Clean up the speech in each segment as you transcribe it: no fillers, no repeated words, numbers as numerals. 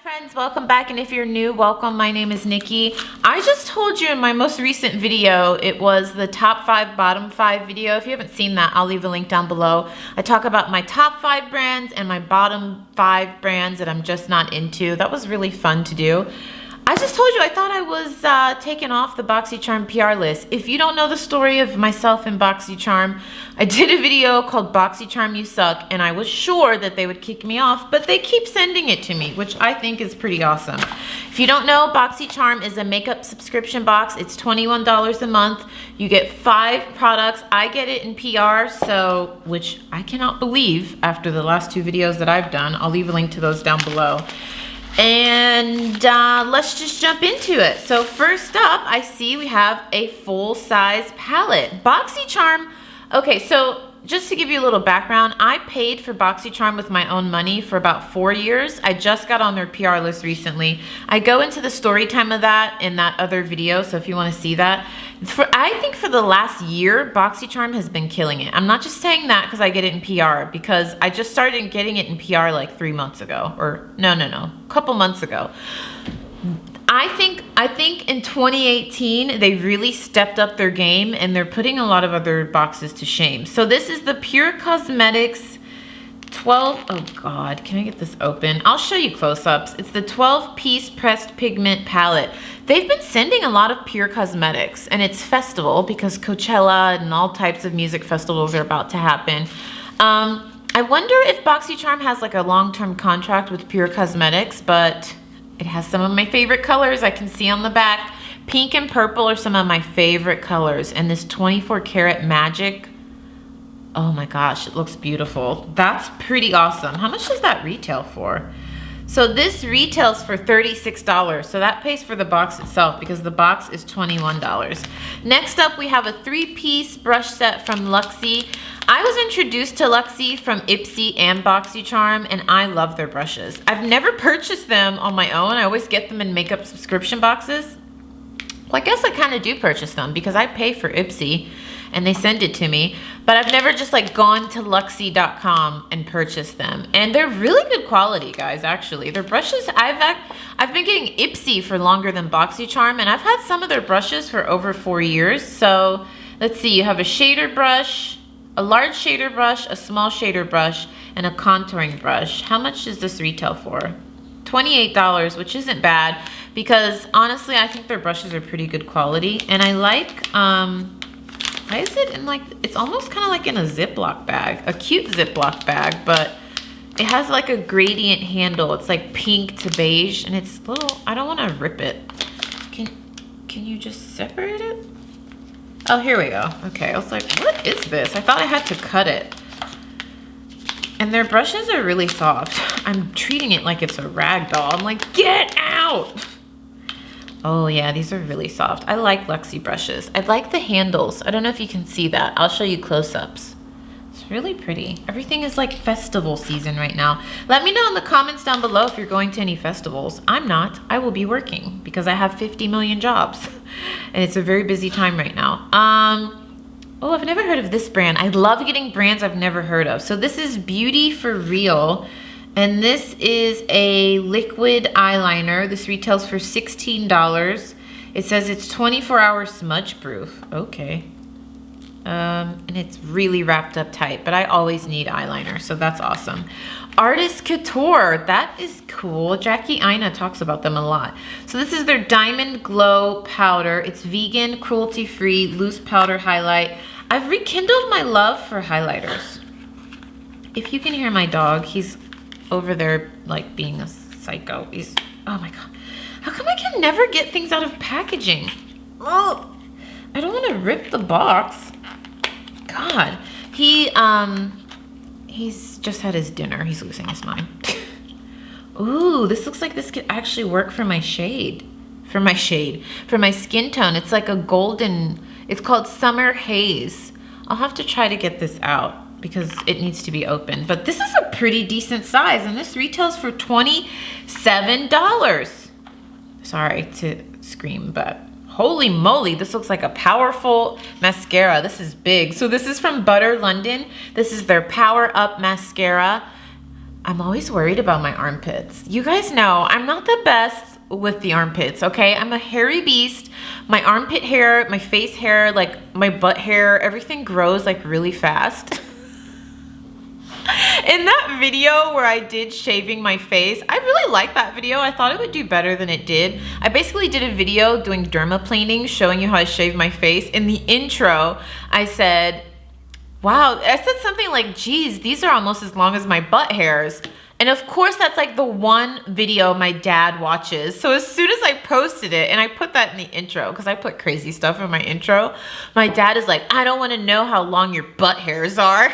friends, welcome back, and if you're new, welcome. My name is Nikki. I just told you in my most recent video, it was the top 5 bottom 5 video. If you haven't seen that, I'll leave a link down below. I talk about my top 5 brands and my bottom 5 brands that I'm just not into. That was really fun to do. I just told you I thought I was taken off the Boxycharm PR list. If you don't know the story of myself and Boxycharm, I did a video called Boxycharm You Suck, and I was sure that they would kick me off, but they keep sending it to me, which I think is pretty awesome. If you don't know, Boxycharm is a makeup subscription box. It's $21 a month. You get 5 products. I get it in PR, so which I cannot believe after the last 2 videos that I've done. I'll leave a link to those down below. And let's just jump into it. So first up, I see we have a full-size palette. Boxycharm, okay, so just to give you a little background, I paid for Boxycharm with my own money for about 4 years. I just got on their PR list recently. I go into the story time of that in that other video, so if you want to see that. I think for the last year, Boxycharm has been killing it. I'm not just saying that because I get it in PR, because I just started getting it in PR like 3 months ago, or no, a couple months ago. I think in 2018, they really stepped up their game and they're putting a lot of other boxes to shame. So this is the PUR Cosmetics 12, oh God, can I get this open? I'll show you close-ups. It's the 12-piece pressed pigment palette. They've been sending a lot of PUR Cosmetics, and it's festival because Coachella and all types of music festivals are about to happen. I wonder if Boxycharm has like a long-term contract with PUR Cosmetics, but it has some of my favorite colors I can see on the back. Pink and purple are some of my favorite colors, and this 24 karat magic, oh my gosh, it looks beautiful. That's pretty awesome. How much does that retail for? So this retails for $36, so that pays for the box itself because the box is $21. Next up, we have a 3-piece brush set from Luxy. I was introduced to Luxy from Ipsy and Boxycharm, and I love their brushes. I've never purchased them on my own. I always get them in makeup subscription boxes. Well, I guess I kind of do purchase them because I pay for Ipsy and they send it to me, but I've never just like gone to Luxy.com and purchased them. And they're really good quality, guys, actually. Their brushes, I've been getting Ipsy for longer than Boxycharm, and I've had some of their brushes for over 4 years. So let's see, you have a shader brush, a large shader brush, a small shader brush, and a contouring brush. How much does this retail for? $28, which isn't bad because honestly, I think their brushes are pretty good quality. And I like, why is it in like, it's almost kind of like in a Ziploc bag, a cute Ziploc bag, but it has like a gradient handle. It's like pink to beige, and it's little, I don't want to rip it. Can you just separate it? Oh, here we go. Okay, I was like, what is this? I thought I had to cut it. And their brushes are really soft. I'm treating it like it's a rag doll. I'm like, get out! Oh yeah, these are really soft. I like Luxy brushes. I like the handles. I don't know if you can see that. I'll show you close-ups. It's really pretty. Everything is like festival season right now. Let me know in the comments down below if you're going to any festivals. I'm not. I will be working because I have 50 million jobs. And it's a very busy time right now. Oh, I've never heard of this brand. I love getting brands I've never heard of. So this is Beauty for Real. And this is a liquid eyeliner. This retails for $16. It says it's 24-hour smudge proof. Okay. And it's really wrapped up tight, but I always need eyeliner, so that's awesome. Artist Couture, that is cool. Jackie Aina talks about them a lot. So this is their Diamond Glow powder. It's vegan, cruelty-free, loose powder highlight. I've rekindled my love for highlighters. If you can hear my dog, he's over there like being a psycho. He's, oh my God. How come I can never get things out of packaging? Oh, I don't want to rip the box. God, he's just had his dinner. He's losing his mind. Ooh, this looks like this could actually work for my shade. For my skin tone. It's like a golden, it's called Summer Haze. I'll have to try to get this out because it needs to be open. But this is a pretty decent size, and this retails for $27. Sorry to scream, but holy moly, this looks like a powerful mascara. This is big. So this is from Butter London. This is their Power Up Mascara. I'm always worried about my armpits. You guys know I'm not the best with the armpits, okay? I'm a hairy beast. My armpit hair, my face hair, like my butt hair, everything grows like really fast. In that video where I did shaving my face, I really liked that video. I thought it would do better than it did. I basically did a video doing dermaplaning, showing you how I shave my face. In the intro, I said, wow, I said something like, geez, these are almost as long as my butt hairs. And of course, that's like the one video my dad watches. So as soon as I posted it, and I put that in the intro, because I put crazy stuff in my intro, my dad is like, I don't want to know how long your butt hairs are.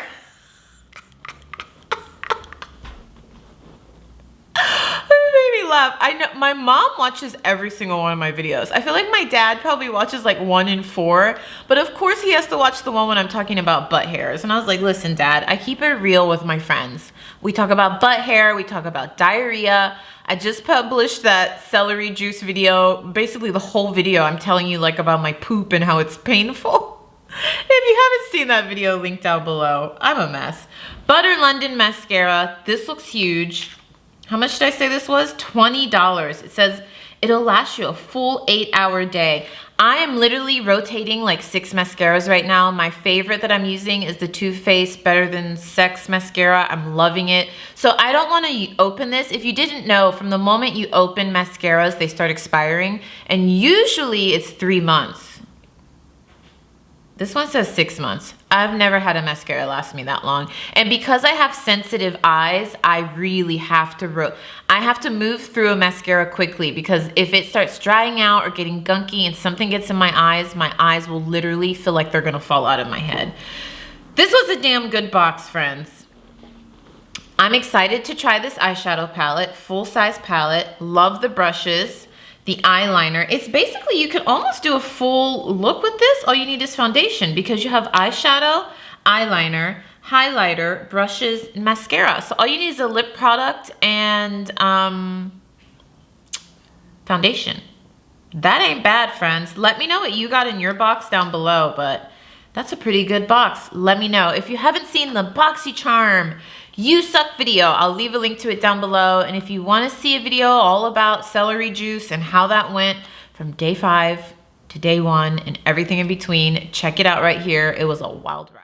Laugh. I know my mom watches every single one of my videos. I feel like my dad probably watches like 1 in 4, but of course he has to watch the one when I'm talking about butt hairs. And I was like, listen, Dad, I keep it real with my friends. We talk about butt hair, we talk about diarrhea. I just published that celery juice video, basically the whole video. I'm telling you like about my poop and how it's painful. If you haven't seen that video, link down below. I'm a mess. Butter London mascara. This looks huge. How much did I say this was? $20. It says it'll last you a full 8-hour day. I am literally rotating like 6 mascaras right now. My favorite that I'm using is the Too Faced Better Than Sex mascara. I'm loving it. So I don't want to open this. If you didn't know, from the moment you open mascaras, they start expiring. And usually it's 3 months. This one says 6 months. I've never had a mascara last me that long. And because I have sensitive eyes, I really have to move through a mascara quickly, because if it starts drying out or getting gunky and something gets in my eyes will literally feel like they're gonna fall out of my head. This was a damn good box, friends. I'm excited to try this eyeshadow palette, full-size palette. Love the brushes. The eyeliner, it's basically, you can almost do a full look with this. All you need is foundation, because you have eyeshadow, eyeliner, highlighter, brushes, and mascara. So all you need is a lip product and foundation. That ain't bad, friends. Let me know what you got in your box down below, but that's a pretty good box. Let me know. If you haven't seen the Boxycharm You Suck video, I'll leave a link to it down below. And if you want to see a video all about celery juice and how that went from day 5 to day 1 and everything in between, check it out right here. It was a wild ride.